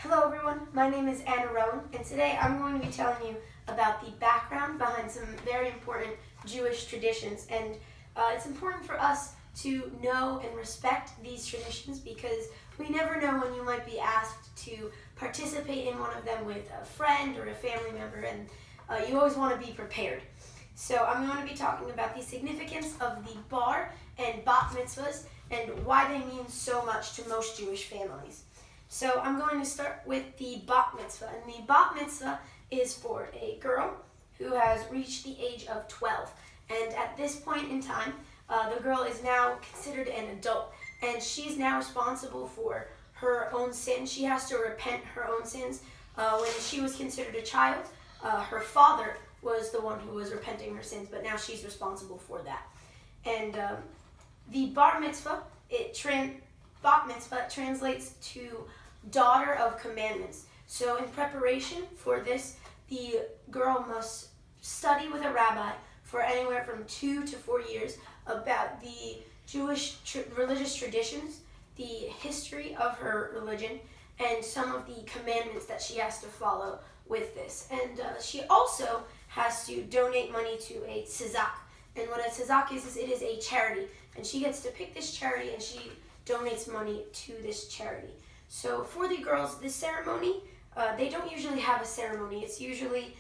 Hello everyone, my name is Anna Rowan, and today I'm going to be telling you about the background behind some very important Jewish traditions. And it's important for us to know and respect these traditions because we never know when you might be asked to participate in one of them with a friend or a family member, and you always want to be prepared. So I'm going to be talking about the significance of the bar and bat mitzvahs and why they mean so much to most Jewish families. So I'm going to start with the bat mitzvah, and the bat mitzvah is for a girl who has reached the age of 12. And at this point in time, the girl is now considered an adult, and she's now responsible for her own sins. She has to repent her own sins. When she was considered a child, her father was the one who was repenting her sins, but now she's responsible for that. And the bar mitzvah, bat mitzvah translates to daughter of commandments. So in preparation for this, the girl must study with a rabbi for anywhere from 2 to 4 years about the Jewish religious traditions, the history of her religion, and some of the commandments that she has to follow with this. And she also has to donate money to a tzizak. And what a tzizak is it is a charity. And she gets to pick this charity, and she donates money to this charity. So for the girls, this ceremony, they don't usually have a ceremony. It's usually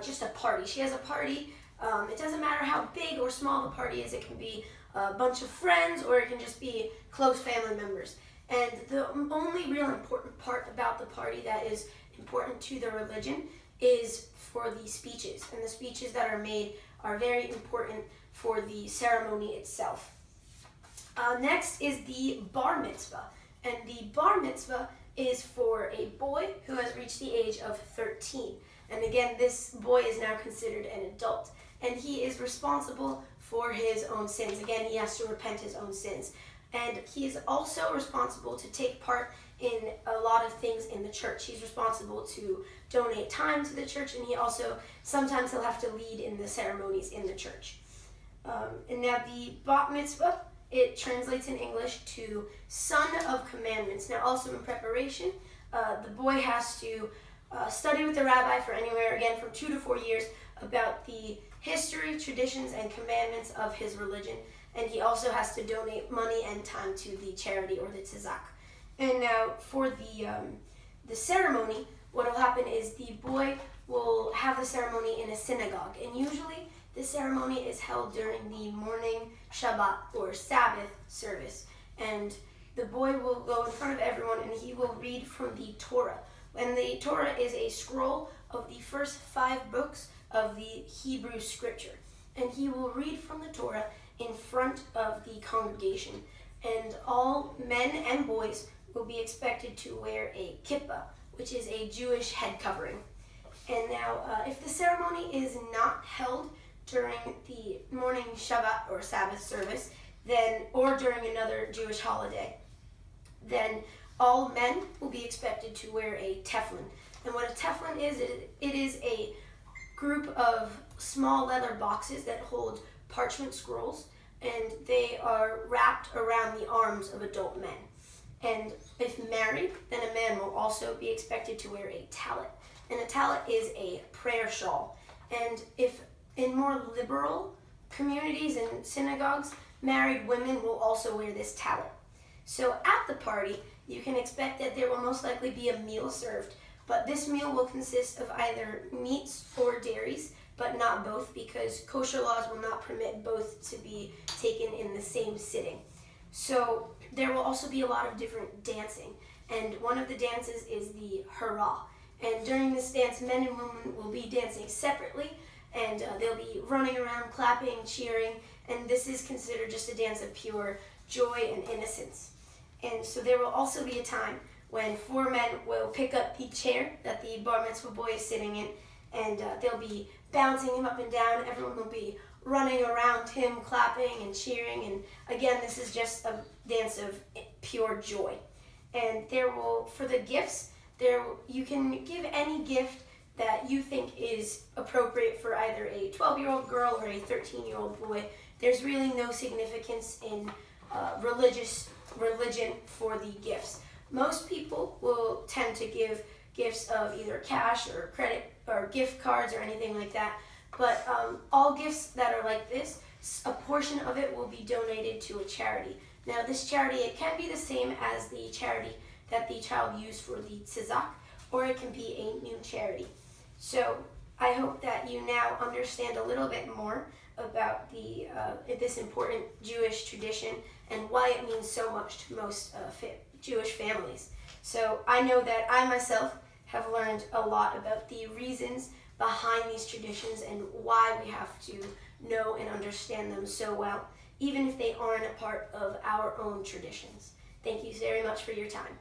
just a party. She has a party. It doesn't matter how big or small the party is. It can be a bunch of friends, or it can just be close family members. And the only real important part about the party that is important to the religion is for the speeches. And the speeches that are made are very important for the ceremony itself. Next is the bar mitzvah. And the bar mitzvah is for a boy who has reached the age of 13. And again, this boy is now considered an adult. And he is responsible for his own sins. Again, he has to repent his own sins. And he is also responsible to take part in a lot of things in the church. He's responsible to donate time to the church, and sometimes he'll have to lead in the ceremonies in the church. And now the bat mitzvah, it translates in English to son of commandments. Now also in preparation, the boy has to study with the rabbi for anywhere, again, from 2 to 4 years about the history, traditions, and commandments of his religion. And he also has to donate money and time to the charity or the tzizak. And now for the ceremony, what will happen is the boy will have the ceremony in a synagogue. And usually the ceremony is held during the morning Shabbat or Sabbath service. And the boy will go in front of everyone and he will read from the Torah. And the Torah is a scroll of the first 5 books of the Hebrew scripture. And he will read from the Torah in front of the congregation. And all men and boys will be expected to wear a kippah, which is a Jewish head covering. And now, if the ceremony is not held during the morning Shabbat or Sabbath service, or during another Jewish holiday, then all men will be expected to wear a tefillin. And what a tefillin is, it is a group of small leather boxes that hold parchment scrolls, and they are wrapped around the arms of adult men. And if married, then a man will also be expected to wear a tallit. And a tallit is a prayer shawl. And if in more liberal communities and synagogues, married women will also wear this tallit. So at the party, you can expect that there will most likely be a meal served, but this meal will consist of either meats or dairies, but not both, because kosher laws will not permit both to be taken in the same sitting. So there will also be a lot of different dancing, and one of the dances is the hurrah. And during this dance, men and women will be dancing separately, and they'll be running around, clapping, cheering, and this is considered just a dance of pure joy and innocence. And so there will also be a time when 4 men will pick up the chair that the bar mitzvah boy is sitting in, and they'll be bouncing him up and down. Everyone will be running around him, clapping and cheering, and again, this is just a dance of pure joy. And for the gifts, you can give any gift that you think is appropriate for either a 12-year-old girl or a 13-year-old boy. There's really no significance in religion for the gifts. Most people will tend to give gifts of either cash or credit or gift cards or anything like that. But all gifts that are like this, a portion of it will be donated to a charity. Now this charity, it can be the same as the charity that the child used for the tzizak, or it can be a new charity. So I hope that you now understand a little bit more about this important Jewish tradition and why it means so much to most Jewish families. So I know that I myself have learned a lot about the reasons behind these traditions and why we have to know and understand them so well, even if they aren't a part of our own traditions. Thank you very much for your time.